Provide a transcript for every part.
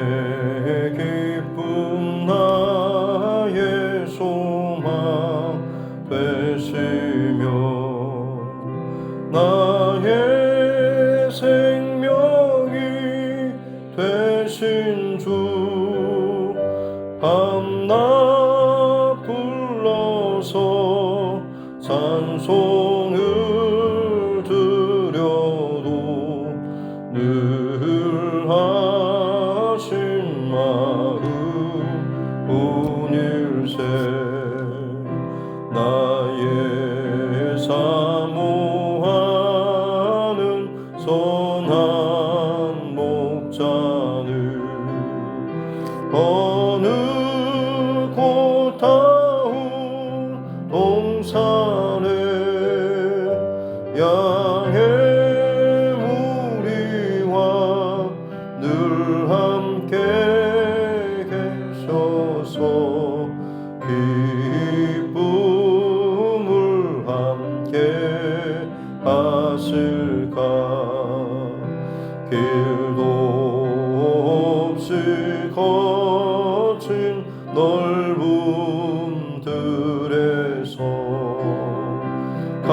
나의 기쁨 나의 소망 되시며 나의 생명이 되신 주 밤낮 불러서 찬송을 드려도 늘 하신 마음 뿐일세 나의 사모하는 선한 목자는 어느 고타운 동산에 양의 무리와 늘 함께 계셔서 기쁨을 함께 하실까 길도 없이 거친 넓은 들에서 갈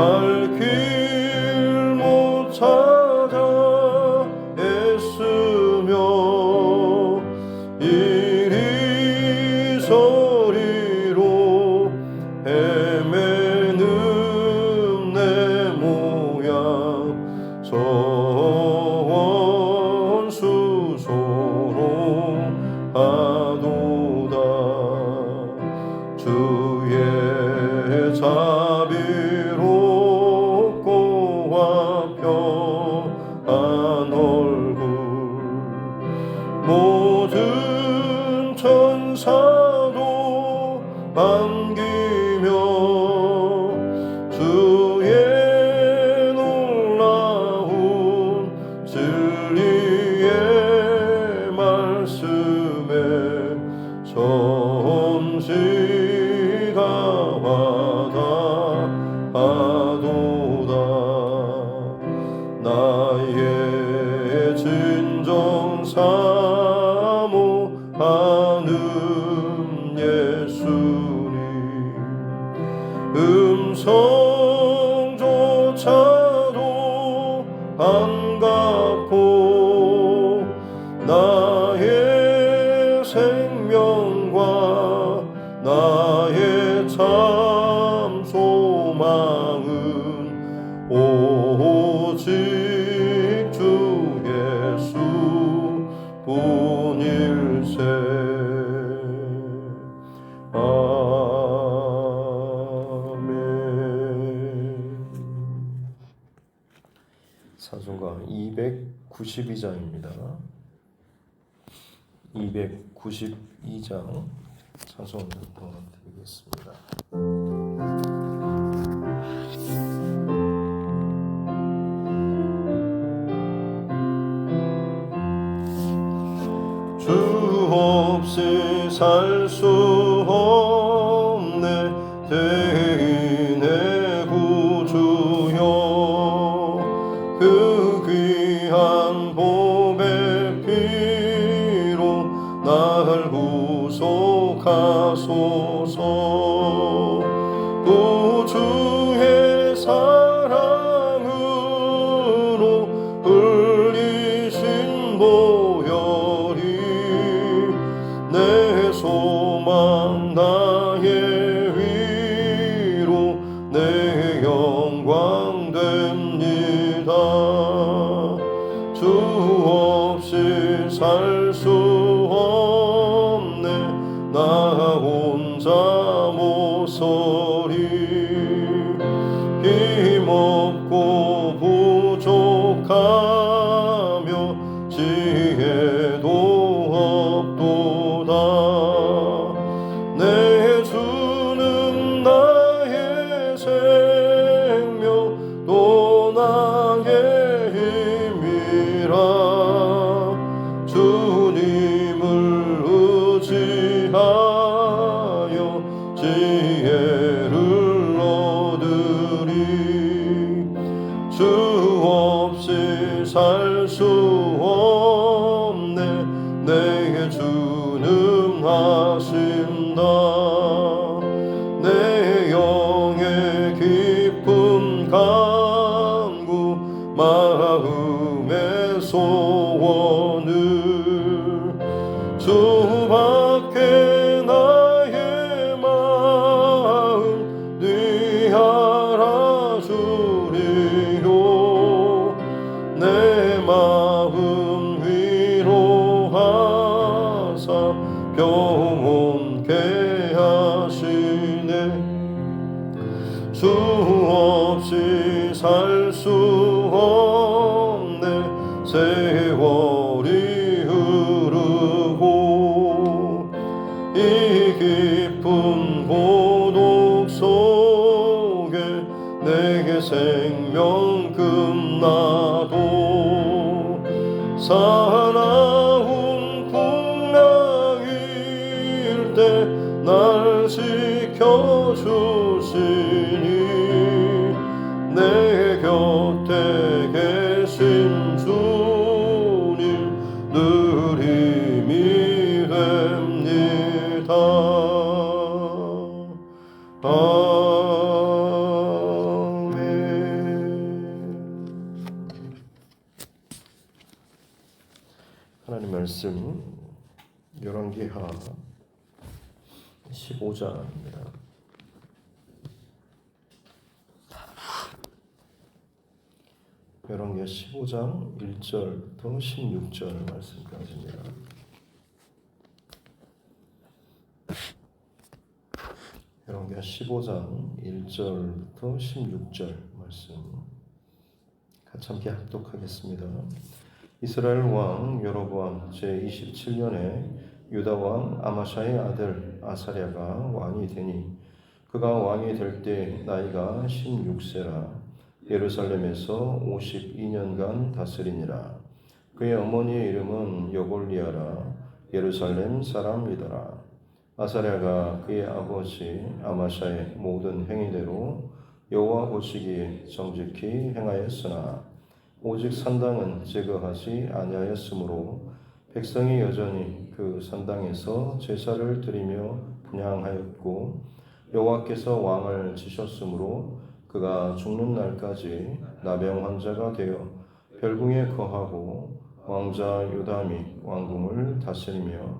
길 못 찾아 애쓰며 이리저리로 헤매는 내 모양 소롱하도다 주의 자비롭고 화평한 얼굴 모든 천사도 반기며 주의 놀라운 진리의 말씀에 전시가 와닿아도다 나의 진정 사모하는 예수님 음성조차도 반갑고 나의 생명과 나의 참 소망은 오직 주 예수 뿐일세 아멘. 찬송가 292장입니다. 292장 찬송을 드리겠습니다. 주 없이 살 수 없네 대인의 구주여 그 귀한 보배 피로 날 구속하소서 구주의 사랑으로 흘리신 보혈이 내 소망 나의 위로 내 영광 됩니다 주 없이 살 수 없네 나 혼자 못 서리 힘없고 부족하며 지혜도 없도다 내 주는 나의 생명 또 나의 힘이라 주님을 의지하여 하신다. 내 영의 깊은 간구 마음의 소원을 주밖에 나의 마음 네 알아주리요. 내 마음 위로하사 평온케 하시네. 주 없이 살 수 없네. 세월이 흐르고 이 깊은 고독 속에 내게 생명 끝나도 사나운 풍랑일 때 날 지켜주시니 내 곁에 계신 주님 늘 힘이 됩니다. 아멘. 하나님 말씀 열왕기하 15장입니다. 열왕기하 15장 1절부터 16절 말씀까지입니다. 열왕기하 15장 1절부터 16절 말씀 같이 함께 합독하겠습니다. 이스라엘 왕 여로보암 제27년에 유다 왕 아마샤의 아들 아사랴가 왕이 되니 그가 왕이 될 때 나이가 16세라 예루살렘에서 52년간 다스리니라. 그의 어머니의 이름은 여골리아라 예루살렘 사람이더라. 아사랴가 그의 아버지 아마샤의 모든 행위대로 여호와 보시기에 정직히 행하였으나 오직 산당은 제거하지 아니하였으므로 백성이 여전히 그 산당에서 제사를 드리며 분향하였고 여호와께서 왕을 치셨으므로 그가 죽는 날까지 나병 환자가 되어 별궁에 거하고 왕자 요담이 왕궁을 다스리며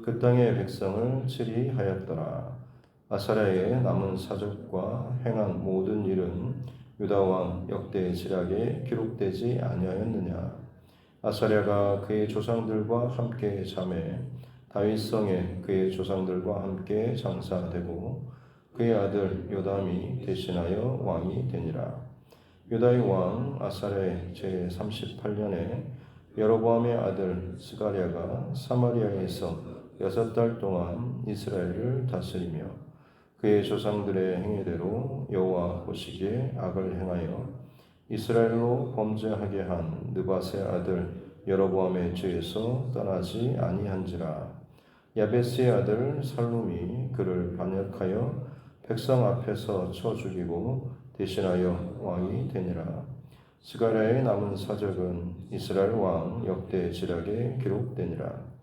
그 땅의 백성을 치리하였더라. 아사랴의 남은 사적과 행한 모든 일은 유다 왕 역대 지략에 기록되지 아니하였느냐. 아사랴가 그의 조상들과 함께 잠에 다윗성에 그의 조상들과 함께 장사되고 그의 아들 요담이 대신하여 왕이 되니라. 유다의 왕 아사랴의 제38년에 여로보암의 아들 스가랴가 사마리아에서 6달 동안 이스라엘을 다스리며 그의 조상들의 행위대로 여호와 보시기에 악을 행하여 이스라엘로 범죄하게 한 느밧의 아들 여로보암의 죄에서 떠나지 아니한지라. 야베스의 아들 살룸이 그를 반역하여 백성 앞에서 쳐 죽이고 대신하여 왕이 되니라. 스가랴의 남은 사적은 이스라엘 왕 역대 지략에 기록되니라.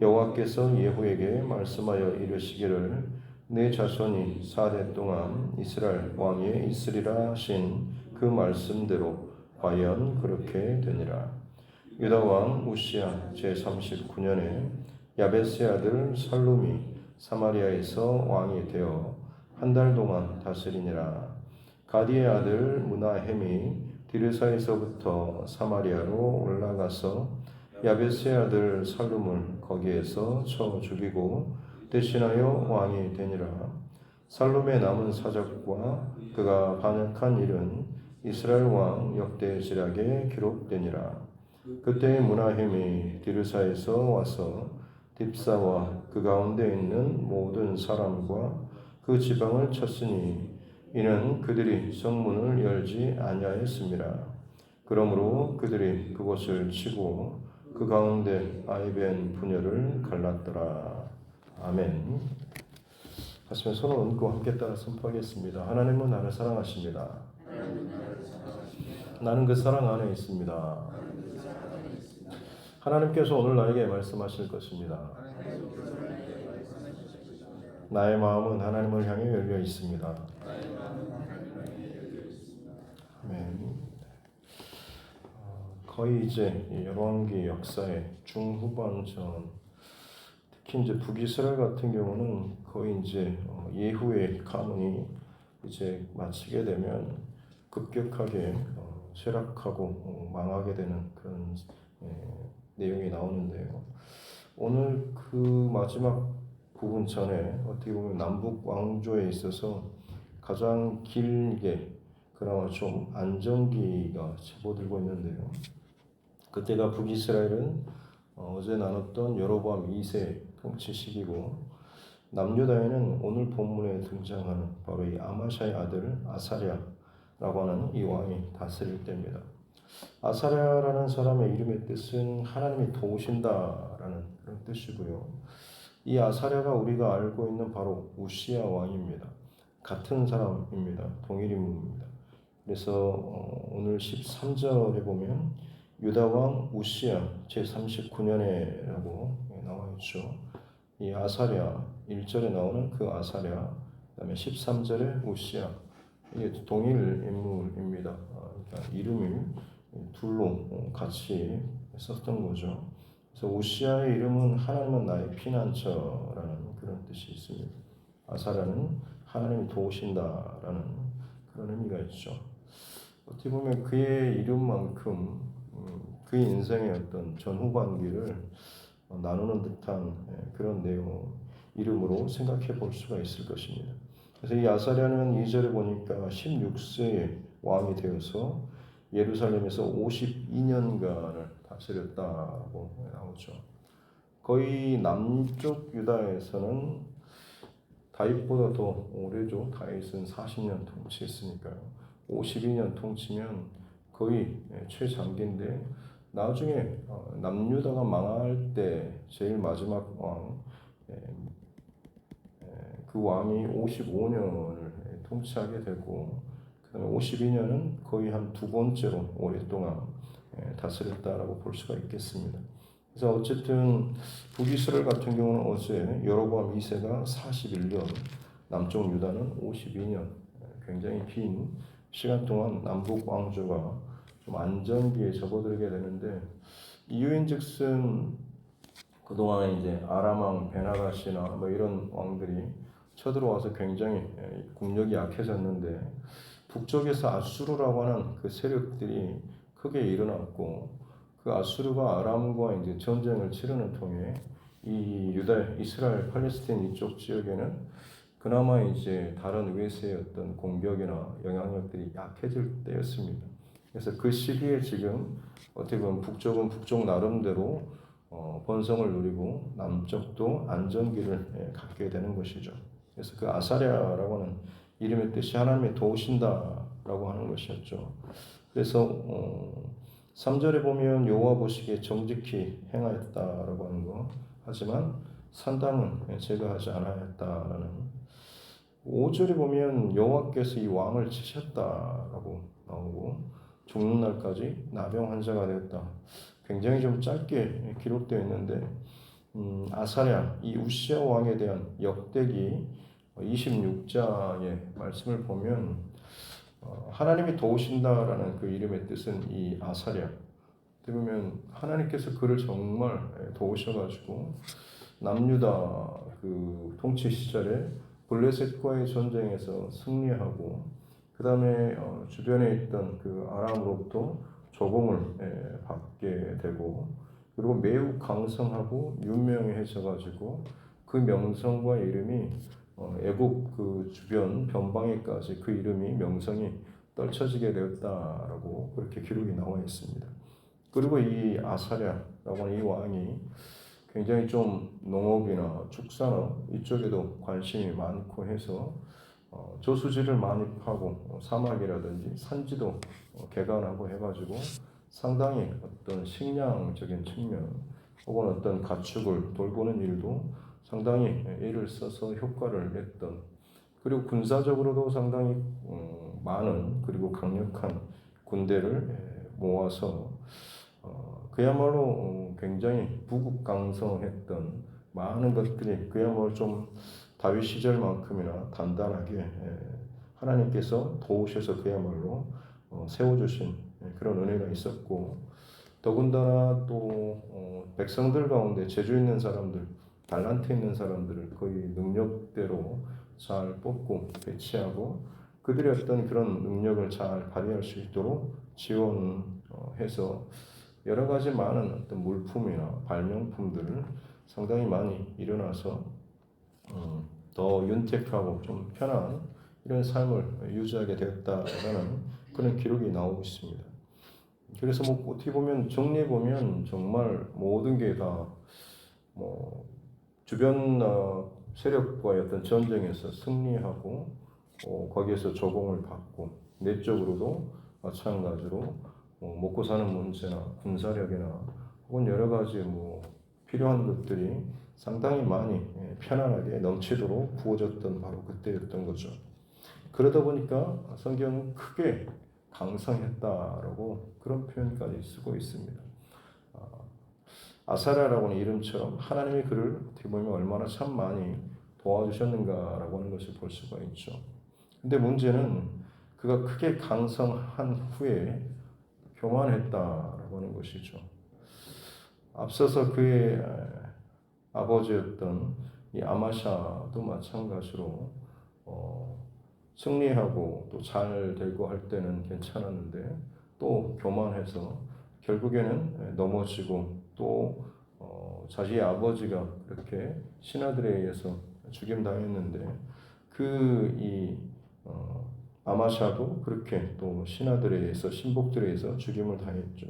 여호와께서 예후에게 말씀하여 이르시기를 내 자손이 4대 동안 이스라엘 왕위에 있으리라 하신 그 말씀대로 과연 그렇게 되니라. 유다 왕 우시야 제39년에 야베스의 아들 살룸이 사마리아에서 왕이 되어 1달 동안 다스리니라. 가디의 아들 므나헴이 디르사에서부터 사마리아로 올라가서 야베스의 아들 살룸을 거기에서 쳐 죽이고 대신하여 왕이 되니라. 살룸의 남은 사적과 그가 반역한 일은 이스라엘 왕 역대 지략에 기록되니라. 그때 므나헴이 디르사에서 와서 딥사와 그 가운데 있는 모든 사람과 그 지방을 쳤으니 이는 그들이 성문을 열지 아니하였음이라. 그러므로 그들이 그곳을 치고 그 가운데 아이벤 분열을 갈랐더라. 아멘. 가슴에 손을 얹고 함께 따라 선포하겠습니다. 하나님은 나를 사랑하십니다. 나는 그 사랑 안에 있습니다. 하나님께서 오늘 나에게 말씀하실 것입니다. 나의 마음은 하나님을 향해 열려 있습니다. 아멘. 거의 이제 열왕기 역사의 중후반전, 특히 이제 북이스라엘 같은 경우는 거의 이제 예후의 가문이 이제 마치게 되면 급격하게 쇠락하고 망하게 되는 그런 내용이 나오는데요. 오늘 그 마지막 부분 전에 어떻게 보면 남북 왕조에 있어서 가장 길게 그나마 좀 안정기가 제보되고 있는데요. 그때가 북이스라엘은 어제 나눴던 여로보암 2세 통치 시기고, 남유다에는 오늘 본문에 등장하는 바로 이 아마샤의 아들 아사랴라고 하는 이 왕이 다스릴 때입니다. 아사랴라는 사람의 이름의 뜻은 하나님이 도우신다라는 그런 뜻이고요. 이 아사랴가 우리가 알고 있는 바로 우시야 왕입니다. 같은 사람입니다. 동일 인물입니다. 그래서 오늘 13절에 보면 유다 왕 우시야 제39년에라고 나와 있죠. 이 아사랴 1절에 나오는 그 아사랴, 그다음에 13절에 우시야, 이게 동일 인물입니다. 그러니까 이름이 둘로 같이 썼던 거죠. 그래서 우시야의 이름은 하나님은 나의 피난처라는 그런 뜻이 있습니다. 아사랴는 하나님이 도우신다라는 그런 의미가 있죠. 어떻게 보면 그의 이름만큼 그의 인생의 어떤 전후반기를 나누는 듯한 그런 내용, 이름으로 생각해 볼 수가 있을 것입니다. 그래서 이 아사랴는 2절에 보니까 16세에 왕이 되어서 예루살렘에서 52년간을 다스렸다고 나오죠. 거의 남쪽 유다에서는 다윗보다 더 오래죠. 다윗은 40년 통치했으니까요. 52년 통치면 거의 최장기인데, 나중에 남유다가 망할 때 제일 마지막 왕, 그 왕이 55년을 통치하게 되고, 그다음에 52년은 거의 한 두 번째로 오랫동안 다스렸다라고 볼 수가 있겠습니다. 그래서 어쨌든 북이스라엘 같은 경우는 어제 여로보암 2세가 41년, 남쪽 유다는 52년, 굉장히 긴 시간 동안 남북 왕조가 좀 안정기에 접어들게 되는데, 이유인즉슨 그동안 이제 아람 왕 베나가시나 뭐 이런 왕들이 쳐들어와서 굉장히 국력이 약해졌는데, 북쪽에서 아수르라고 하는 그 세력들이 크게 일어났고, 그 아수르가 아람과 이제 전쟁을 치르는 통에 이 유다, 이스라엘, 팔레스타인 이쪽 지역에는 그나마 이제 다른 외세의 어떤 공격이나 영향력들이 약해질 때였습니다. 그래서 그 시기에 지금 어떻게 보면 북쪽은 북쪽 나름대로 번성을 누리고 남쪽도 안정기를 갖게 되는 것이죠. 그래서 그 아사랴라고 하는 이름의 뜻이 하나님이 도우신다라고 하는 것이었죠. 그래서 3절에 보면 여호와 보시기에 정직히 행하였다라고 하는 거, 하지만 산당은 제거하지 않았다라는. 5절에 보면 여호와께서 이 왕을 치셨다라고 나오고, 죽는 날까지 나병 환자가 되었다. 굉장히 좀 짧게 기록되어 있는데, 아사랴, 이 우시야 왕에 대한 역대기 26장의 말씀을 보면 하나님이 도우신다라는 그 이름의 뜻은 이 아사랴, 어떻게 보면 하나님께서 그를 정말 도우셔가지고 남유다 그 통치 시절에 블레셋과의 전쟁에서 승리하고, 그 다음에 주변에 있던 그 아람으로부터 조공을 받게 되고, 그리고 매우 강성하고 유명해져가지고 그 명성과 이름이 애국 그 주변 변방에까지 그 이름이 명성이 떨쳐지게 되었다라고 그렇게 기록이 나와 있습니다. 그리고 이 아사랴라고 하는 이 왕이 굉장히 좀 농업이나 축산업 이쪽에도 관심이 많고 해서 저수지를 많이 파고 사막이라든지 산지도 개간하고 해가지고 상당히 어떤 식량적인 측면 혹은 어떤 가축을 돌보는 일도 상당히 애를 써서 효과를 냈던, 그리고 군사적으로도 상당히 많은 그리고 강력한 군대를 모아서 그야말로 굉장히 부국강성했던 많은 것들이 그야말로 좀 다윗 시절만큼이나 단단하게 하나님께서 도우셔서 그야말로 세워주신 그런 은혜가 있었고, 더군다나 또 백성들 가운데 재주 있는 사람들, 달란트 있는 사람들을 거의 능력대로 잘 뽑고 배치하고 그들의 어떤 그런 능력을 잘 발휘할 수 있도록 지원해서 여러 가지 많은 어떤 물품이나 발명품들을 상당히 많이 일어나서 더 윤택하고 좀 편한 이런 삶을 유지하게 되었다라는 그런 기록이 나오고 있습니다. 그래서 뭐 어떻게 보면 정리해 보면 정말 모든 게 다 뭐 주변 세력과의 어떤 전쟁에서 승리하고 거기에서 조공을 받고 내적으로도 마찬가지로 먹고 사는 문제나 군사력이나 혹은 여러 가지 뭐 필요한 것들이 상당히 많이 편안하게 넘치도록 부어졌던 바로 그때였던 거죠. 그러다 보니까 성경은 크게 강성했다라고 그런 표현까지 쓰고 있습니다. 아사랴라고는 이름처럼 하나님이 그를 어떻게 보면 얼마나 참 많이 도와주셨는가라고 하는 것을 볼 수가 있죠. 근데 문제는 그가 크게 강성한 후에 교만했다라고 하는 것이죠. 앞서서 그의 아버지였던 이 아마샤도 마찬가지로 승리하고 또 잘 되고 할 때는 괜찮았는데 또 교만해서 결국에는 넘어지고 또 자기의 아버지가 그렇게 신하들에 의해서 죽임당했는데 이 아마샤도 그렇게 또 신하들에 의해서 신복들에 의해서 죽임을 당했죠.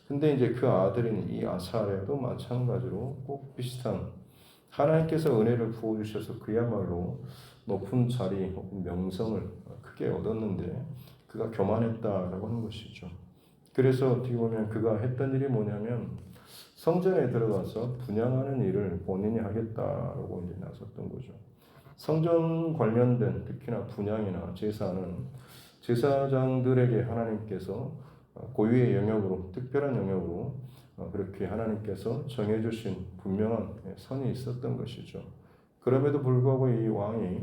근데 이제 그 아들인 이 아사랴도 마찬가지로 꼭 비슷한 하나님께서 은혜를 부어주셔서 그야말로 높은 자리 혹은 명성을 크게 얻었는데 그가 교만했다라고 하는 것이죠. 그래서 어떻게 보면 그가 했던 일이 뭐냐면 성전에 들어가서 분향하는 일을 본인이 하겠다라고 이제 나섰던 거죠. 성전 관련된 특히나 분향이나 제사는 제사장들에게 하나님께서 고유의 영역으로 특별한 영역으로 그렇게 하나님께서 정해주신 분명한 선이 있었던 것이죠. 그럼에도 불구하고 이 왕이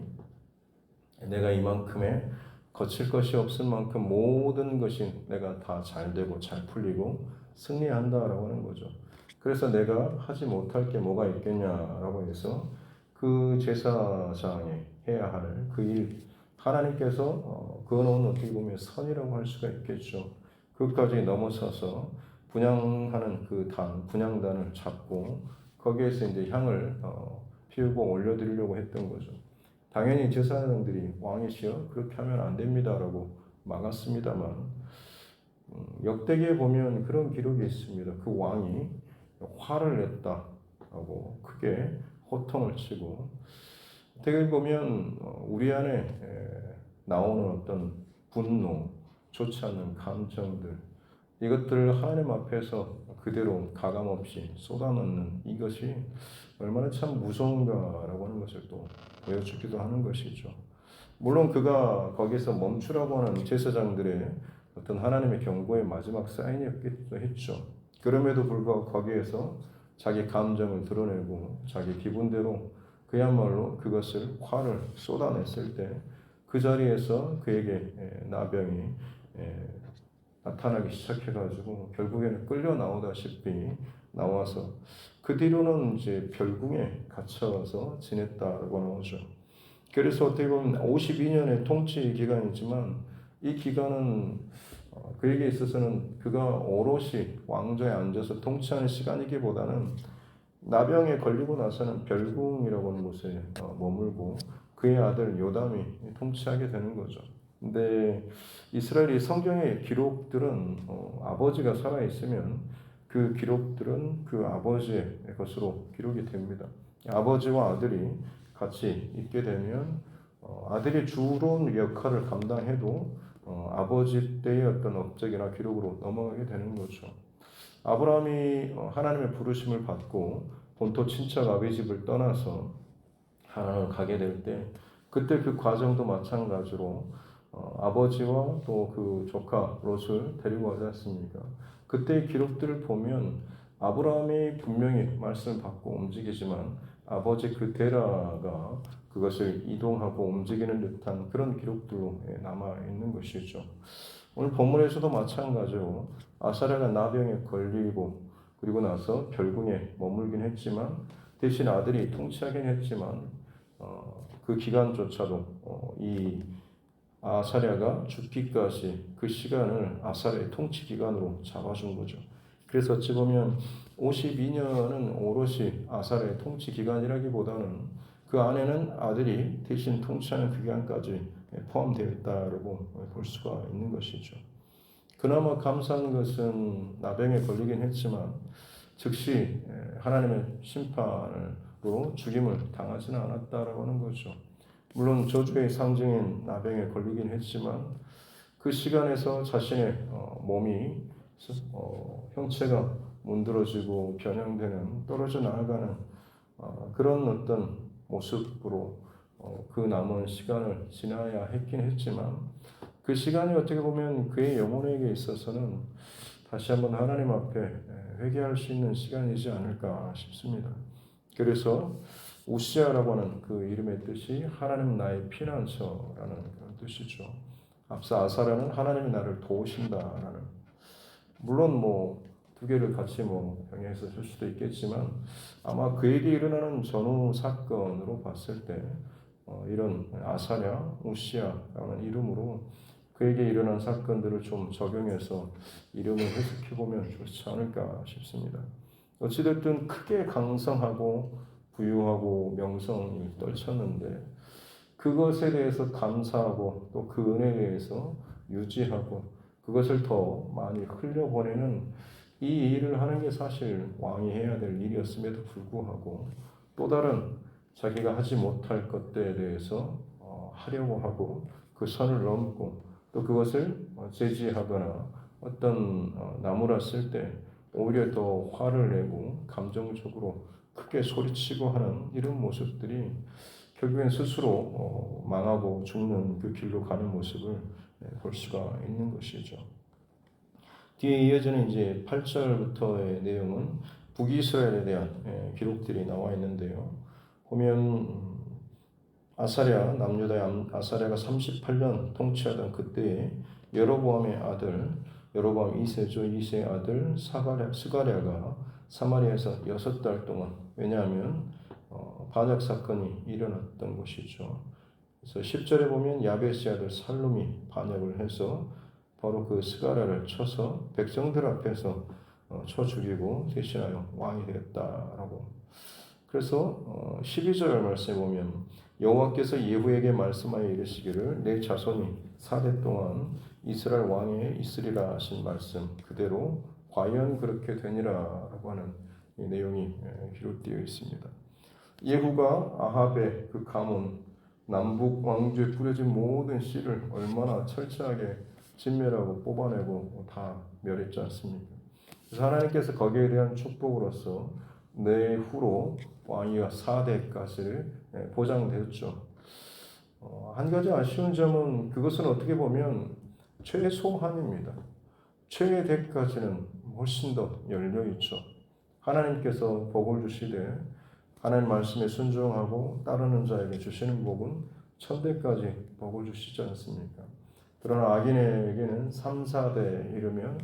내가 이만큼의 거칠 것이 없을 만큼 모든 것이 내가 다 잘 되고 잘 풀리고 승리한다라고 하는 거죠. 그래서 내가 하지 못할 게 뭐가 있겠냐라고 해서 그 제사장이 해야 할 그 일, 하나님께서 그거는 어떻게 보면 선이라고 할 수가 있겠죠. 그것까지 넘어서서 분향하는 그 분향단을 잡고 거기에서 이제 향을 피우고 올려드리려고 했던 거죠. 당연히 제사장들이 왕이시여 그렇게 하면 안 됩니다라고 막았습니다만 역대기에 보면 그런 기록이 있습니다. 그 왕이 화를 냈다라고 크게 호통을 치고 어떻게 보면 우리 안에 나오는 어떤 분노, 좋지 않는 감정들 이것들을 하나님 앞에서 그대로 가감없이 쏟아넣는 이것이 얼마나 참 무서운가라고 하는 것을 또 보여주기도 하는 것이죠. 물론 그가 거기서 멈추라고 하는 제사장들의 어떤 하나님의 경고의 마지막 사인이었기도 했죠. 그럼에도 불구하고 거기에서 자기 감정을 드러내고 자기 기분대로 그야말로 그것을 화를 쏟아냈을 때 그 자리에서 그에게 나병이 나타나기 시작해가지고 결국에는 끌려 나오다시피 나와서 그 뒤로는 이제 별궁에 갇혀서 지냈다고 나오죠. 그래서 어떻게 보면 52년의 통치 기간이지만 이 기간은 그에게 있어서는 그가 오롯이 왕좌에 앉아서 통치하는 시간이기보다는 나병에 걸리고 나서는 별궁이라고 하는 곳에 머물고 그의 아들 요담이 통치하게 되는 거죠. 근데 이스라엘이 성경의 기록들은 아버지가 살아 있으면 그 기록들은 그 아버지의 것으로 기록이 됩니다. 아버지와 아들이 같이 있게 되면 아들이 주로 역할을 감당해도 아버지 때의 어떤 업적이나 기록으로 넘어가게 되는 거죠. 아브라함이 하나님의 부르심을 받고 본토 친척 아비 집을 떠나서 하나님을 가게 될 때 그때 그 과정도 마찬가지로 아버지와 또 그 조카 롯을 데리고 가지 않습니까? 그때의 기록들을 보면 아브라함이 분명히 말씀을 받고 움직이지만 아버지 그 데라가 그것을 이동하고 움직이는 듯한 그런 기록들로 남아 있는 것이죠. 오늘 본문에서도 마찬가지로 아사랴가 나병에 걸리고 그리고 나서 별궁에 머물긴 했지만 대신 아들이 통치하긴 했지만 그 기간조차도 이 아사랴가 죽기까지 그 시간을 아사랴의 통치 기간으로 잡아준 거죠. 그래서 어찌 보면 52년은 오롯이 아사랴의 통치 기간이라기보다는 그 안에는 아들이 대신 통치하는 그 기간까지 포함되어 있다고 볼 수가 있는 것이죠. 그나마 감사한 것은 나병에 걸리긴 했지만 즉시 하나님의 심판으로 죽임을 당하지는 않았다라고 하는 거죠. 물론 저주의 상징인 나병에 걸리긴 했지만 그 시간에서 자신의 몸이 형체가 문드러지고 변형되는 떨어져 나아가는 그런 어떤 모습으로 그 남은 시간을 지나야 했긴 했지만 그 시간이 어떻게 보면 그의 영혼에게 있어서는 다시 한번 하나님 앞에 회개할 수 있는 시간이지 않을까 싶습니다. 그래서 우시아라고 하는 그 이름의 뜻이 하나님 나의 피난처라는 그런 뜻이죠. 앞서 아사랴는 하나님이 나를 도우신다라는, 물론 두 개를 같이 병행해서 쓸 수도 있겠지만 아마 그에게 일어나는 전후 사건으로 봤을 때 이런 아사랴, 우시아라는 이름으로 그에게 일어난 사건들을 좀 적용해서 이름을 해석해 보면 좋지 않을까 싶습니다. 어찌됐든 크게 강성하고 부유하고 명성이 떨쳤는데 그것에 대해서 감사하고 또 그 은혜에 대해서 유지하고 그것을 더 많이 흘려보내는 이 일을 하는 게 사실 왕이 해야 될 일이었음에도 불구하고 또 다른 자기가 하지 못할 것들에 대해서 하려고 하고 그 선을 넘고 또 그것을 제지하거나 어떤 나무랐을 때 오히려 더 화를 내고 감정적으로 크게 소리치고 하는 이런 모습들이 결국엔 스스로 망하고 죽는 그 길로 가는 모습을 볼 수가 있는 것이죠. 뒤에 이어지는 이제 8절부터의 내용은 북이스라엘에 대한 기록들이 나와 있는데요. 보면 아사랴, 남유다의 아사랴가 38년 통치하던 그때에 여로보암의 아들, 여로보암 2세죠. 2세의 아들 스가랴가 사마리아에서 6달 동안, 왜냐하면 반역 사건이 일어났던 것이죠. 그래서 10절에 보면 야베스의 아들 살룸이 반역을 해서 바로 그 스가랴를 쳐서 백성들 앞에서 쳐 죽이고 대신하여 왕이 되었다라고. 그래서 12절 말씀에 보면 여호와께서 예후에게 말씀하여 이르시기를 내 자손이 4대 동안 이스라엘 왕에 있으리라 하신 말씀 그대로 과연 그렇게 되니라라고 하는 이 내용이 기록되어 있습니다. 예후가 아합의 그 가문 남북 왕조에 뿌려진 모든 씨를 얼마나 철저하게 진멸하고 뽑아내고 다 멸했지 않습니까? 그래서 하나님께서 거기에 대한 축복으로서 내 후로 왕위가 4대까지를 보장되었죠. 한 가지 아쉬운 점은 그것은 어떻게 보면 최소한입니다. 최대까지는 훨씬 더 열려있죠. 하나님께서 복을 주시되 하나님 말씀에 순종하고 따르는 자에게 주시는 복은 천대까지 복을 주시지 않습니까? 그러나 악인에게는 3, 4대 이르면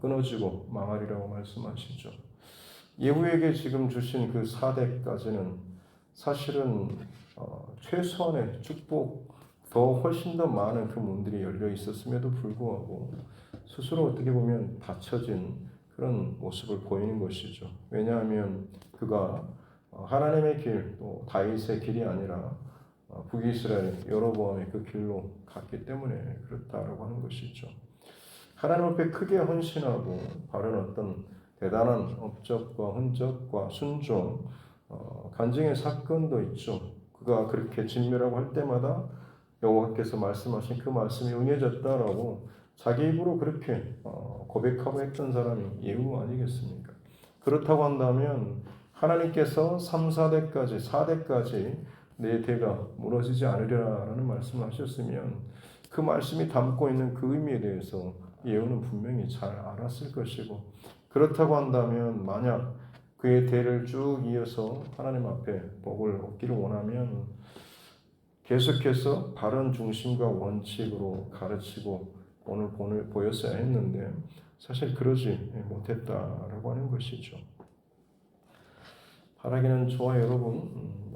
끊어지고 망하리라고 말씀하시죠. 예후에게 지금 주신 그 4대까지는 사실은 최소한의 축복, 더 훨씬 더 많은 그 문들이 열려 있었음에도 불구하고 스스로 어떻게 보면 닫혀진 그런 모습을 보이는 것이죠. 왜냐하면 그가 하나님의 길, 또 다윗의 길이 아니라 북이스라엘 여로보암의 그 길로 갔기 때문에 그렇다라고 하는 것이죠. 하나님 앞에 크게 헌신하고 바른 어떤 대단한 업적과 흔적과 순종, 간증의 사건도 있죠. 그가 그렇게 진멸하고 할 때마다 여호와께서 말씀하신 그 말씀이 응해졌다라고 자기 입으로 그렇게 고백하고 했던 사람이 예후 아니겠습니까? 그렇다고 한다면 하나님께서 3, 4대까지, 4대까지 내 대가 무너지지 않으리라라는 말씀을 하셨으면 그 말씀이 담고 있는 그 의미에 대해서 예후는 분명히 잘 알았을 것이고 그렇다고 한다면 만약 그의 대를 쭉 이어서 하나님 앞에 복을 얻기를 원하면 계속해서 바른 중심과 원칙으로 가르치고 본을 보였어야 했는데 사실 그러지 못했다라고 하는 것이죠. 바라기는 저와 여러분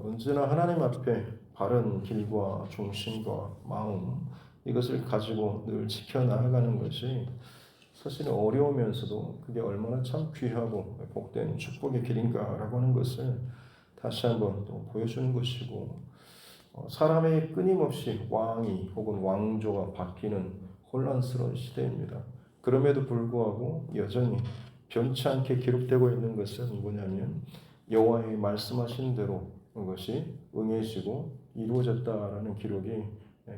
언제나 하나님 앞에 바른 길과 중심과 마음 이것을 가지고 늘 지켜나가는 것이 사실은 어려우면서도 그게 얼마나 참 귀하고 복된 축복의 길인가라고 하는 것을 다시 한번 또 보여주는 것이고 사람의 끊임없이 왕이 혹은 왕조가 바뀌는 혼란스러운 시대입니다. 그럼에도 불구하고 여전히 변치 않게 기록되고 있는 것은 뭐냐면 여호와의 말씀하신 대로 그것이 응해지고 이루어졌다라는 기록이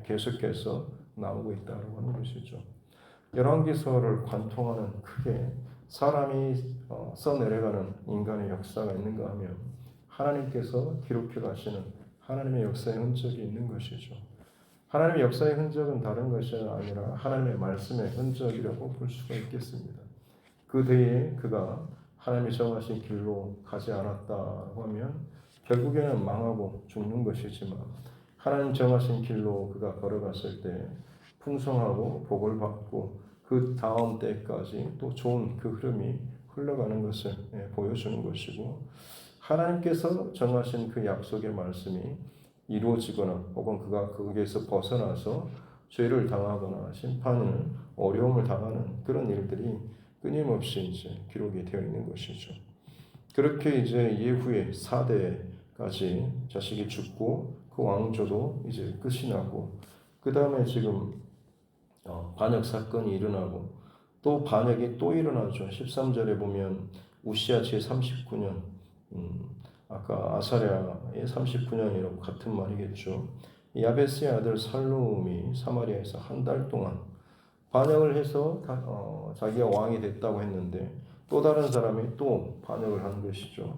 계속해서 나오고 있다고 하는 것이죠. 열왕기서를 관통하는 크게 사람이 써내려가는 인간의 역사가 있는가 하면 하나님께서 기록해 가시는 하나님의 역사의 흔적이 있는 것이죠. 하나님의 역사의 흔적은 다른 것이 아니라 하나님의 말씀의 흔적이라고 볼 수가 있겠습니다. 그 때에 그가 하나님이 정하신 길로 가지 않았다고 하면 결국에는 망하고 죽는 것이지만 하나님 정하신 길로 그가 걸어갔을 때 풍성하고 복을 받고 그 다음 때까지 또 좋은 그 흐름이 흘러가는 것을 보여주는 것이고 하나님께서 정하신 그 약속의 말씀이 이루어지거나 혹은 그가 거기에서 벗어나서 죄를 당하거나 심판을 어려움을 당하는 그런 일들이 끊임없이 이제 기록이 되어 있는 것이죠. 그렇게 이제 이후에 4대까지 자식이 죽고 그 왕조도 이제 끝이 나고 그 다음에 지금 반역 사건이 일어나고 또 반역이 또 일어나죠. 13절에 보면 우시야 제 39년 아까 아사랴의 39년이라고 같은 말이겠죠. 야베스의 아들 살룸이 사마리아에서 한 달 동안 반역을 해서 자기가 왕이 됐다고 했는데 또 다른 사람이 또 반역을 한 것이죠.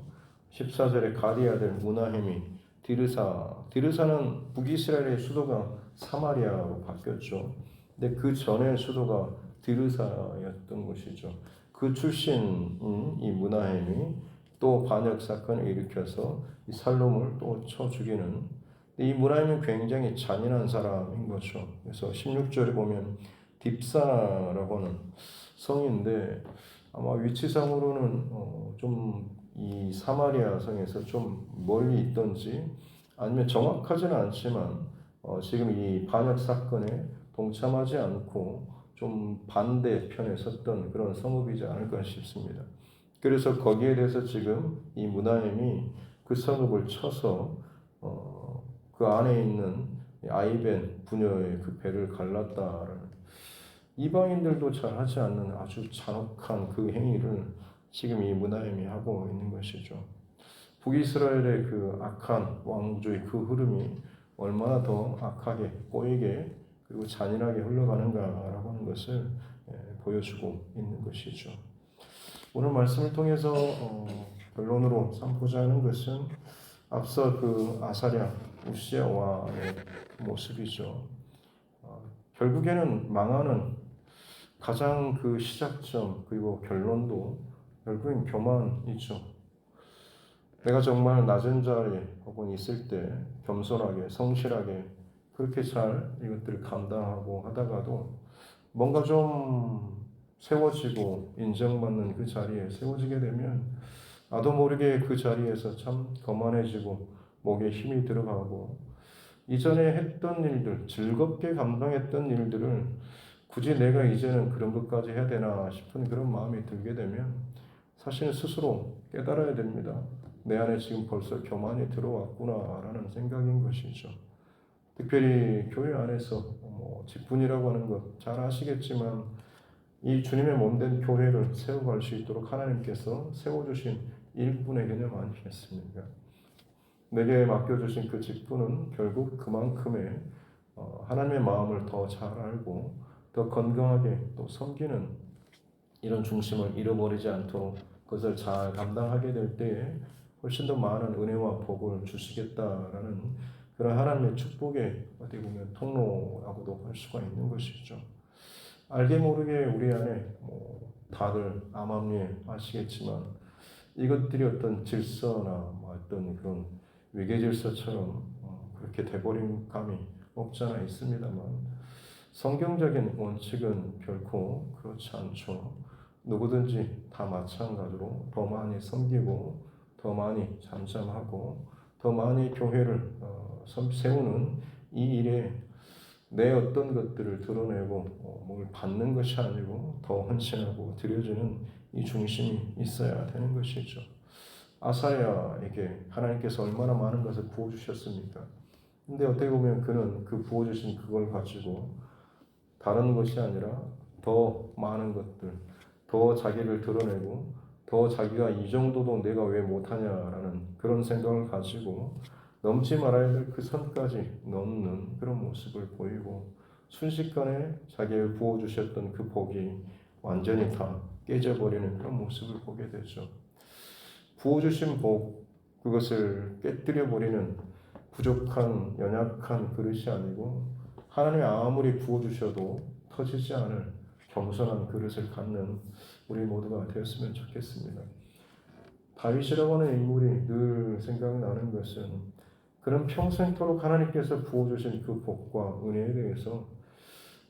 14절에 가디 아들 무나헴이 디르사는 북이스라엘의 수도가 사마리아로 바뀌었죠. 근데 그 전에 수도가 디르사였던 것이죠. 그 출신인 이 무나헴이 또 반역 사건을 일으켜서 이 살롬을 또 쳐 죽이는 이 무나헴은 굉장히 잔인한 사람인 거죠. 그래서 16절에 보면 딥사라고 하는 성인데 아마 위치상으로는 좀 이 사마리아 성에서 좀 멀리 있던지 아니면 정확하지는 않지만 지금 이 반역 사건에 동참하지 않고 좀 반대편에 섰던 그런 성읍이지 않을까 싶습니다. 그래서 거기에 대해서 지금 이 무나헴이 그 성읍을 쳐서 그 안에 있는 아이벤 부녀의 그 배를 갈랐다라는 이방인들도 잘 하지 않는 아주 잔혹한 그 행위를 지금 이 무나헴이 하고 있는 것이죠. 북이스라엘의 그 악한 왕조의 그 흐름이 얼마나 더 악하게 꼬이게 그리고 잔인하게 흘러가는가라고 하는 것을 보여주고 있는 것이죠. 오늘 말씀을 통해서 결론으로 삼고자 하는 것은 앞서 그 아사랴 우시야 왕의 모습이죠. 결국에는 망하는 가장 그 시작점 그리고 결론도 결국엔 교만이죠. 내가 정말 낮은 자리에 혹은 있을 때 겸손하게 성실하게 그렇게 잘 이것들을 감당하고 하다가도 뭔가 좀 세워지고 인정받는 그 자리에 세워지게 되면 나도 모르게 그 자리에서 참 거만해지고 목에 힘이 들어가고 이전에 했던 일들, 즐겁게 감당했던 일들을 굳이 내가 이제는 그런 것까지 해야 되나 싶은 그런 마음이 들게 되면 사실 스스로 깨달아야 됩니다. 내 안에 지금 벌써 교만이 들어왔구나라는 생각인 것이죠. 특별히 교회 안에서 직분이라고 하는 것 잘 아시겠지만 이 주님의 몸된 교회를 세워갈 수 있도록 하나님께서 세워주신 일꾼의 개념 아니겠습니까? 내게 맡겨주신 그 직분은 결국 그만큼의 하나님의 마음을 더 잘 알고 더 건강하게 또 섬기는 이런 중심을 잃어버리지 않도록 그것을 잘 감당하게 될 때에 훨씬 더 많은 은혜와 복을 주시겠다라는 그런 하나님의 축복의 어떻게 보면 통로라고도 할 수가 있는 것이죠. 알게 모르게 우리 안에 다들 암암리에 아시겠지만 이것들이 어떤 질서나 어떤 그런 위계 질서처럼 그렇게 돼버린 감이 없지 않아 있습니다만 성경적인 원칙은 결코 그렇지 않죠. 누구든지 다 마찬가지로 더 많이 섬기고 더 많이 잠잠하고 더 많이 교회를 세우는 이 일에 내 어떤 것들을 드러내고 뭘 받는 것이 아니고 더 헌신하고 드려지는 이 중심이 있어야 되는 것이죠. 아사야에게 하나님께서 얼마나 많은 것을 부어주셨습니까? 근데 어떻게 보면 그는 그 부어주신 그걸 가지고 다른 것이 아니라 더 많은 것들, 더 자기를 드러내고 더 자기가 이 정도도 내가 왜 못하냐라는 그런 생각을 가지고 넘지 말아야 될 그 선까지 넘는 그런 모습을 보이고 순식간에 자기를 부어주셨던 그 복이 완전히 다 깨져버리는 그런 모습을 보게 되죠. 부어주신 복, 그것을 깨뜨려버리는 부족한 연약한 그릇이 아니고 하나님이 아무리 부어주셔도 터지지 않을 겸손한 그릇을 갖는 우리 모두가 되었으면 좋겠습니다. 다윗이라고 하는 인물이 늘 생각나는 것은 그는 평생토록 하나님께서 부어주신 그 복과 은혜에 대해서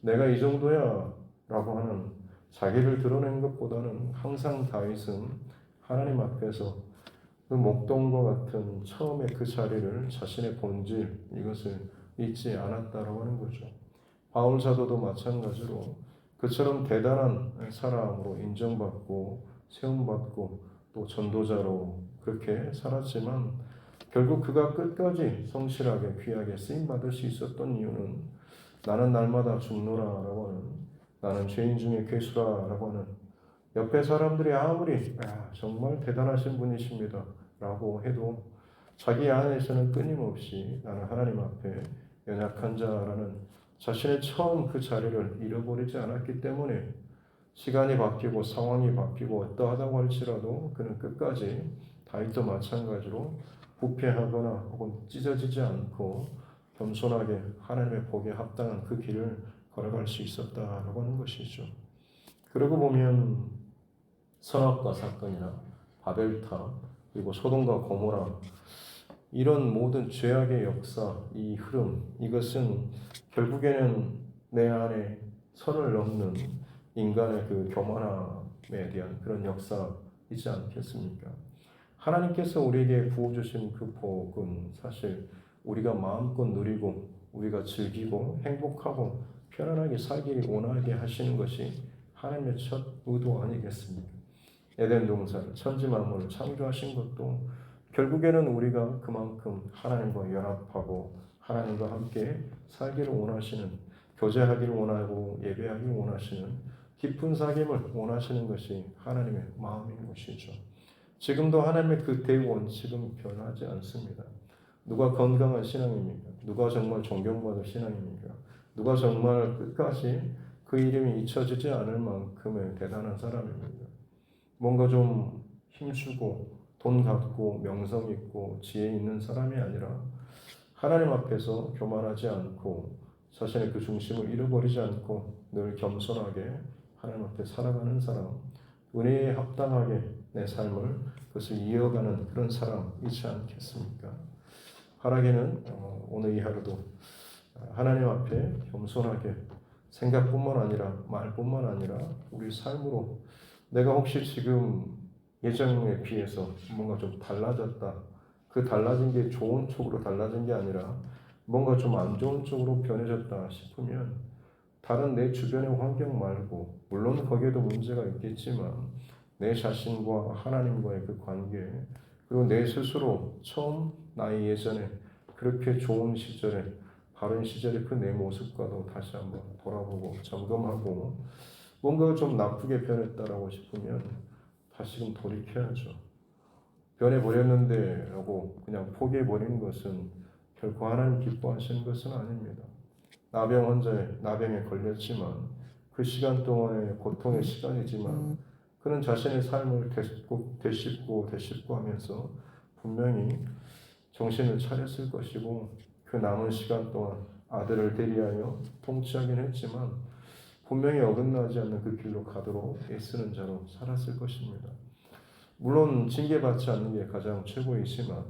내가 이 정도야 라고 하는 자기를 드러낸 것보다는 항상 다윗은 하나님 앞에서 그 목동과 같은 처음에 그 자리를 자신의 본질 이것을 잊지 않았다라고 하는 거죠. 바울 사도도 마찬가지로 그처럼 대단한 사람으로 인정받고 세움받고 또 전도자로 그렇게 살았지만 결국 그가 끝까지 성실하게 귀하게 쓰임받을 수 있었던 이유는 나는 날마다 죽노라라고 하는 나는 죄인 중에 괴수라라고 하는 옆에 사람들이 아무리 정말 대단하신 분이십니다 라고 해도 자기 안에서는 끊임없이 나는 하나님 앞에 연약한 자라는 자신의 처음 그 자리를 잃어버리지 않았기 때문에 시간이 바뀌고 상황이 바뀌고 어떠하다고 할지라도 그는 끝까지 다윗도 마찬가지로 부패하거나 혹은 찢어지지 않고 겸손하게 하나님의 복에 합당한 그 길을 걸어갈 수 있었다라고 하는 것이죠. 그러고 보면 선악과 사건이나 바벨탑 그리고 소돔과 고모라 이런 모든 죄악의 역사, 이 흐름 이것은 결국에는 내 안에 선을 넘는 인간의 그 교만함에 대한 그런 역사이지 않겠습니까? 하나님께서 우리에게 부어주신 그 복은 사실 우리가 마음껏 누리고 우리가 즐기고 행복하고 편안하게 살기를 원하게 하시는 것이 하나님의 첫 의도 아니겠습니까? 에덴 동산 천지 만물을 창조하신 것도 결국에는 우리가 그만큼 하나님과 연합하고 하나님과 함께 살기를 원하시는 교제하기를 원하고 예배하기를 원하시는 깊은 사귐을 원하시는 것이 하나님의 마음인 것이죠. 지금도 하나님의 그 대원칙은 변하지 않습니다. 누가 건강한 신앙입니까? 누가 정말 존경받을 신앙입니까? 누가 정말 끝까지 그 이름이 잊혀지지 않을 만큼의 대단한 사람입니다. 뭔가 좀 힘주고 돈 갖고 명성 있고 지혜 있는 사람이 아니라 하나님 앞에서 교만하지 않고 자신의 그 중심을 잃어버리지 않고 늘 겸손하게 하나님 앞에 살아가는 사람, 은혜에 합당하게 내 삶을 그것을 이어가는 그런 사람이지 않겠습니까? 바라기는 오늘 이 하루도 하나님 앞에 겸손하게 생각뿐만 아니라 말뿐만 아니라 우리 삶으로 내가 혹시 지금 예정에 비해서 뭔가 좀 달라졌다. 그 달라진 게 좋은 쪽으로 달라진 게 아니라 뭔가 좀 안 좋은 쪽으로 변해졌다 싶으면 다른 내 주변의 환경 말고 물론 거기에도 문제가 있겠지만 내 자신과 하나님과의 그 관계 그리고 내 스스로 처음 나의 예전에 그렇게 좋은 시절에 바른 시절의 그 내 모습과도 다시 한번 돌아보고 점검하고 뭔가 좀 나쁘게 변했다라고 싶으면 다시금 돌이켜야죠. 변해버렸는데 라고 그냥 포기해버리는 것은 결코 하나님 기뻐하시는 것은 아닙니다. 나병 환자에 나병에 걸렸지만 그 시간 동안의 고통의 시간이지만 그는 자신의 삶을 되씹고 하면서 분명히 정신을 차렸을 것이고 그 남은 시간 동안 아들을 대리하여 통치하긴 했지만 분명히 어긋나지 않는 그 길로 가도록 애쓰는 자로 살았을 것입니다. 물론 징계받지 않는 게 가장 최고이지만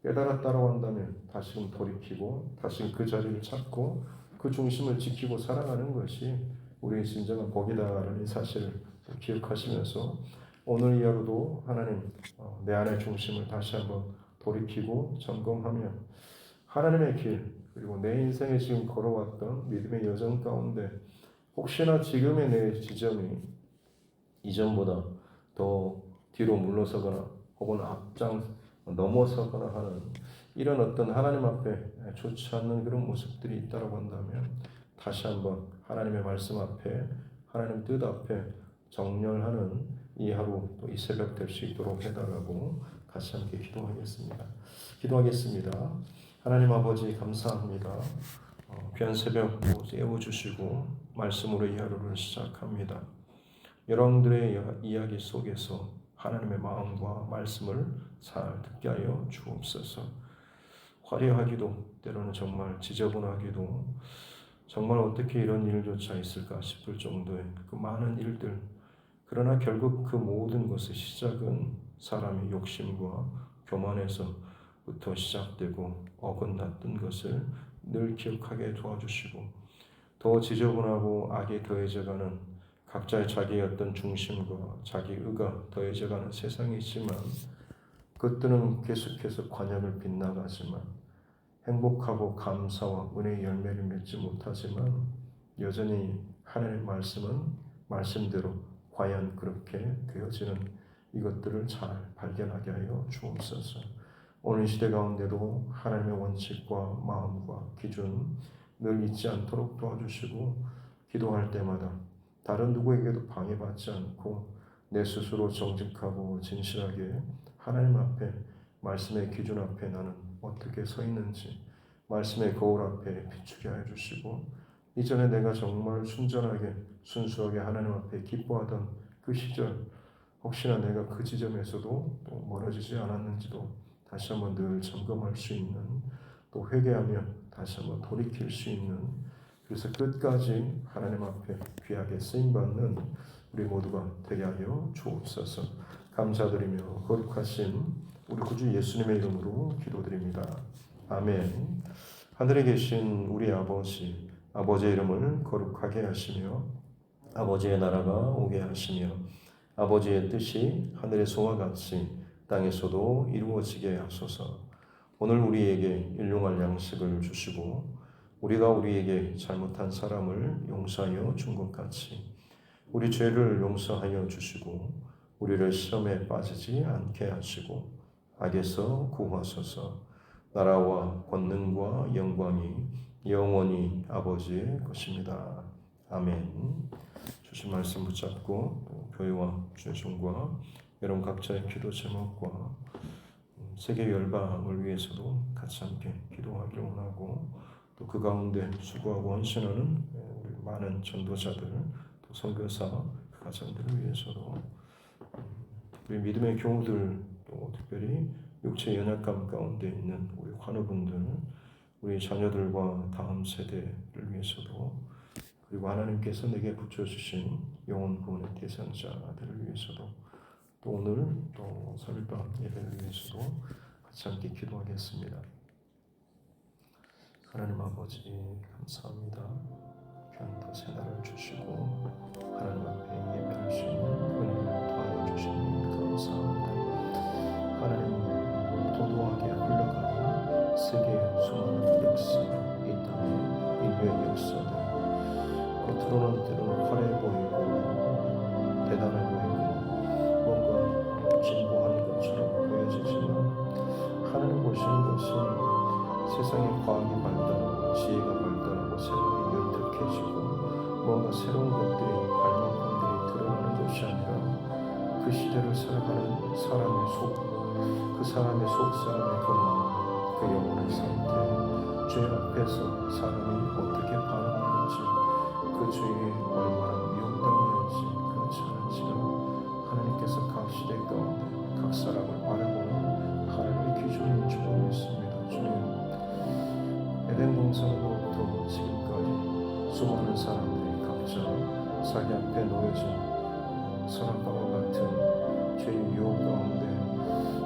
깨달았다고 한다면 다시금 돌이키고 다시금 그 자리를 찾고 그 중심을 지키고 살아가는 것이 우리의 진정한 복이다라는 사실을 기억하시면서 오늘 이 하루도 하나님 내 안의 중심을 다시 한번 돌이키고 점검하며 하나님의 길 그리고 내 인생에 지금 걸어왔던 믿음의 여정 가운데 혹시나 지금의 내 지점이 이전보다 더 뒤로 물러서거나 혹은 앞장 넘어서거나 하는 이런 어떤 하나님 앞에 좋지 않는 그런 모습들이 있다고 한다면 다시 한번 하나님의 말씀 앞에 하나님 뜻 앞에 정렬하는 이 하루 또 이 새벽 될 수 있도록 해달라고 같이 함께 기도하겠습니다. 하나님 아버지 감사합니다. 귀한 새벽 깨워주시고 말씀으로 이 하루를 시작합니다. 여러분들의 이야기 속에서 하나님의 마음과 말씀을 잘 듣게 하여 주옵소서. 화려하기도 때로는 정말 지저분하기도 정말 어떻게 이런 일조차 있을까 싶을 정도의 그 많은 일들 그러나 결국 그 모든 것의 시작은 사람의 욕심과 교만에서부터 시작되고 어긋났던 것을 늘 기억하게 도와주시고 더 지저분하고 악에 더해져가는 각자의 자기의 어떤 중심과 자기 의가 더해져가는 세상이 있지만 그것들은 계속해서 관역을 빗나가지만 행복하고 감사와 은혜의 열매를 맺지 못하지만 여전히 하나님의 말씀은 말씀대로 과연 그렇게 되어지는 이것들을 잘 발견하게 하여 주옵소서. 오늘 시대 가운데도 하나님의 원칙과 마음과 기준 늘 잊지 않도록 도와주시고 기도할 때마다 다른 누구에게도 방해받지 않고 내 스스로 정직하고 진실하게 하나님 앞에 말씀의 기준 앞에 나는 어떻게 서 있는지 말씀의 거울 앞에 비추게 하여 주시고 이전에 내가 정말 순전하게 순수하게 하나님 앞에 기뻐하던 그 시절 혹시나 내가 그 지점에서도 또 멀어지지 않았는지도 다시 한번 늘 점검할 수 있는 또 회개하며 다시 한번 돌이킬 수 있는 그래서 끝까지 하나님 앞에 귀하게 쓰임받는 우리 모두가 되게 하여 주옵소서. 감사드리며 거룩하신 우리 구주 예수님의 이름으로 기도드립니다. 아멘. 하늘에 계신 우리 아버지, 아버지의 이름을 거룩하게 하시며 아버지의 나라가 오게 하시며 아버지의 뜻이 하늘에서와 같이 땅에서도 이루어지게 하소서. 오늘 우리에게 일용할 양식을 주시고 우리가 우리에게 잘못한 사람을 용서하여 준 것 같이 우리 죄를 용서하여 주시고 우리를 시험에 빠지지 않게 하시고 악에서 구하소서. 나라와 권능과 영광이 영원히 아버지의 것입니다. 아멘. 주신 말씀 붙잡고 또 교회와 주중과 여러분 각자의 기도 제목과 세계 열방을 위해서도 같이 함께 기도하기를 원하고 또 그 가운데 수고하고 헌신하는 우리 많은 전도자들 또 선교사 그 가정들을 위해서도 우리 믿음의 교우들 또 특별히 육체 연약감 가운데 있는 우리 환우분들 우리 자녀들과 다음 세대를 위해서도 그리고 하나님께서 내게 붙여주신 영혼 구원의 대상자들을 위해서도 또 오늘 또 설방 예배를 위해서도 같이 함께 기도하겠습니다. 하나님 아버지 감사합니다. 귀한 더 새날을 주시고 하나님 앞에 예배할 수 있는 은혜를 더하여 주시니 감사합니다. 하나님 도도하게 흘러가는 세계의 수많은 역사 이 땅의 인류의 역사들 겉으로는 때로는 화려해 보이고 대단해 보이고 뭔가 진보하는 것처럼 보여지지만 하나님 보시는 것은 세상의 과학이 발달하고 지혜가 발달하고 생각이 윤택해지고 뭔가 새로운 것들이 발명품들이 드러나는 것이 아니라 그 시대를 살아가는 사람의 그 사람의 사람의 그 마음, 그 영혼의 상태, 죄 앞에서 사람이 어떻게 반응하는지 그 죄에 얼마나 미혹당하는지 그렇지 않은지를 하나님께서 각 시대 가운데 각 사람을 바라보는 하나님의 기준인 줄 믿습니다. 주님 에덴 동산으로부터 지금까지 수많은 사람들이 각자 자기 앞에 놓여진 선악과와 같은 죄의 유혹 가운데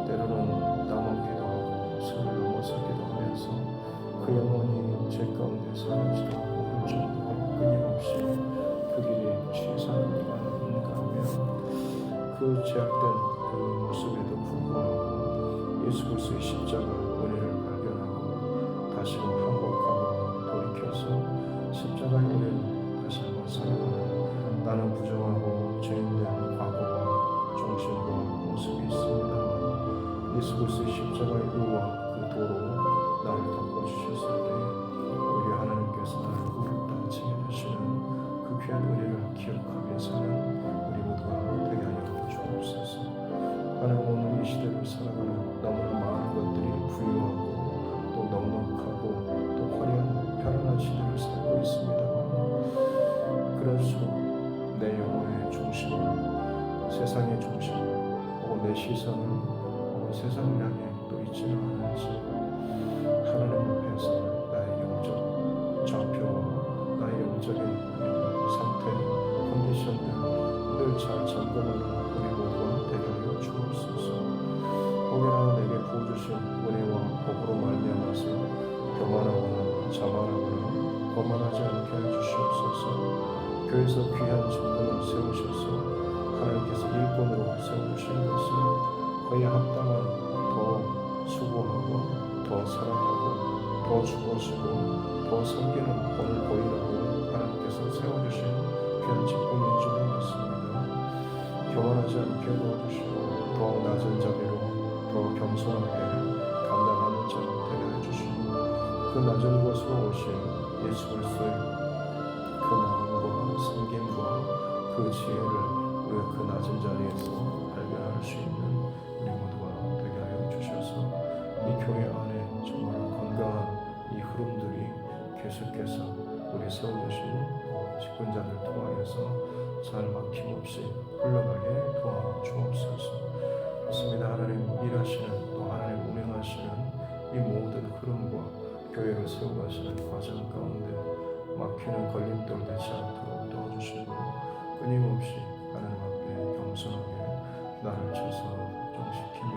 때로는 넘어기도 하고 선을 넘어서기도 하면서 그 영혼이 죄 가운데 사라지도록 오를 정도로 끊임없이 그 길이 최선인가 하며 그 제약된 그 모습에도 불구하고 예수 그리스도의 십자가 은혜를 발견하고 다시금 항복하고 돌이켜서 십자가의 은혜를 다시 한번 살아가는 나는 부정하고 죄인된 과거와 정신과 모습이 있습니다만 예수 그리스도의 십자가의 의와 그 도로 나를 덮어주셨을 때 우리 하나님께서 나를 의롭다 칭해주시는 그 귀한 은혜를 기억하며 사는 우리 모두가 되게 하여 주옵소서. 하나님 오늘 이 시대를 살아가는 너무나 많은 것들이 부유하고 또 넉넉하고 또 화려한 편안한 시대를 살고 있습니다. 그럴수록 내 영혼의 중심을 세상의 중심을 혹은 내 시선을 혹은 세상을 향해 또 있지는 않은지 하나님 앞에서 나의 영적 좌표와 나의 영적인 상태, 컨디션들 늘 잘 점검하는 우리 모두가 되게 하여 주옵소서. 혹여나 내게 부어주신 은혜와 복으로 말미암아서 교만하거나 자만하거나 거만하지 않게 해주시옵소서. 교회에서 귀한 직분을 세우셔서 하나님께서 일꾼으로 세워주신 것을 그에 합당한 더 수고하고 더 사랑하고 더 죽어주고 더 섬기는 본을 보이라고 하나님께서 세워주신 귀한 직분인 줄 믿습니다. 교만하지 않게 도와주시고 더 낮은 자비로 더 겸손하게 감당하는 자 되게 해주시고 그 낮은 곳으로 오신 예수 그리스도의 그 마음과 섬김과 그 지혜를 우리가 그 낮은 자리에서 발견할 수 있는 우리 모두가 되게 하여 주셔서 이 교회 안에 정말 건강한 이 흐름들이 계속해서 우리 세워주신 직분자들 통하여서 잘 막힘없이 흘러가게 도와주옵소서. 그렇습니다. 하나님 일하시는 또 하나님 운행하시는 이 모든 흐름과 교회를 세워가시는 과정 가운데 막히는 걸림돌 되지 않도록 도와주시고 끊임없이 하나님 앞에 겸손하게 나를 쳐서 걱정시키며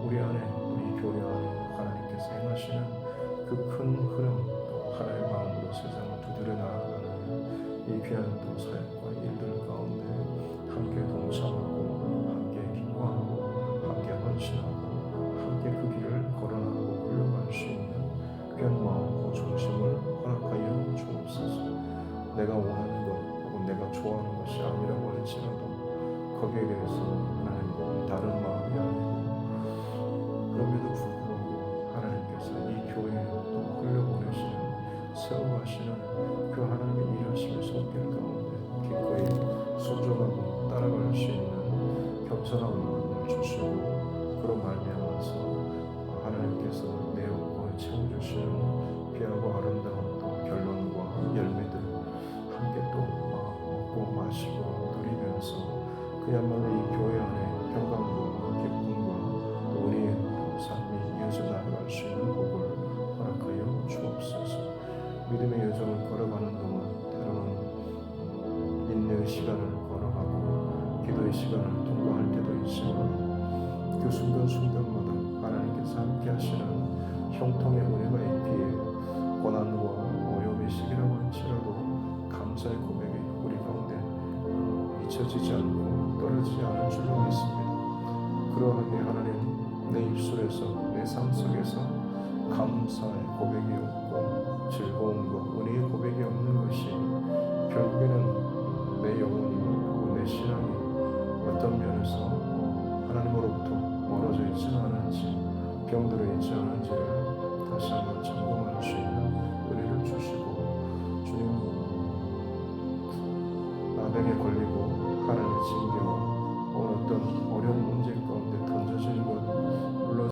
우리 안에 우리 교회 안에 하나님께서 행하시는 그 큰 흐름 또 하나의 마음으로 세상을 두드려 나아가는 이 귀한 또 사역과 일들 가운데 함께 동참하고 함께 기뻐하고 함께 헌신하고 함께 그 길을 걸어나가고 흘러갈 수 있는 귀한 마음과 중심을 허락하여 주옵소서. 내가 원하는 것 혹은 내가 좋아하는 것이 아니라고 할지라도 거기에 대해서 하나님 다른 마음이 아니고 그럼에도 불구하고 하나님께서 이 교회에 또 흘려보내시는 세워가시는 그 하나님의 일하심의 손길 가운데 기꺼이 순종하고 따라갈 수 있는 겸손한 마음을 주시고 그로 말미암아서 하나님께서 내 영혼을 채워주시는 귀하고 아름다운 또 결론과 열매들 함께 또 먹고 마시고 누리면서 그야말로 이 교회 안에 평강과 기쁨과 또 은혜의 또 삶이 이어져 나아갈 수 있는 복을 허락하여 주옵소서. 믿음의 여정을 걸어가는 동안 때로는 인내의 시간을 걸어가고 기도의 시간을 통과할 때도 있지만 그 순간순간마다 하나님께서 함께 하시는 형통의 은혜가 있기에 고난과 어려움의 시기라고 할지라도 감사의 고백이 우리 가운데 잊혀지지 않고 떨어지지 않을 줄로 믿습니다. 그러하게 하나님 내 입술에서 내 삶 속에서 감사의 고백이 없고 즐거움과 은혜의 고백이 없는 것이 결국에는 내 영혼이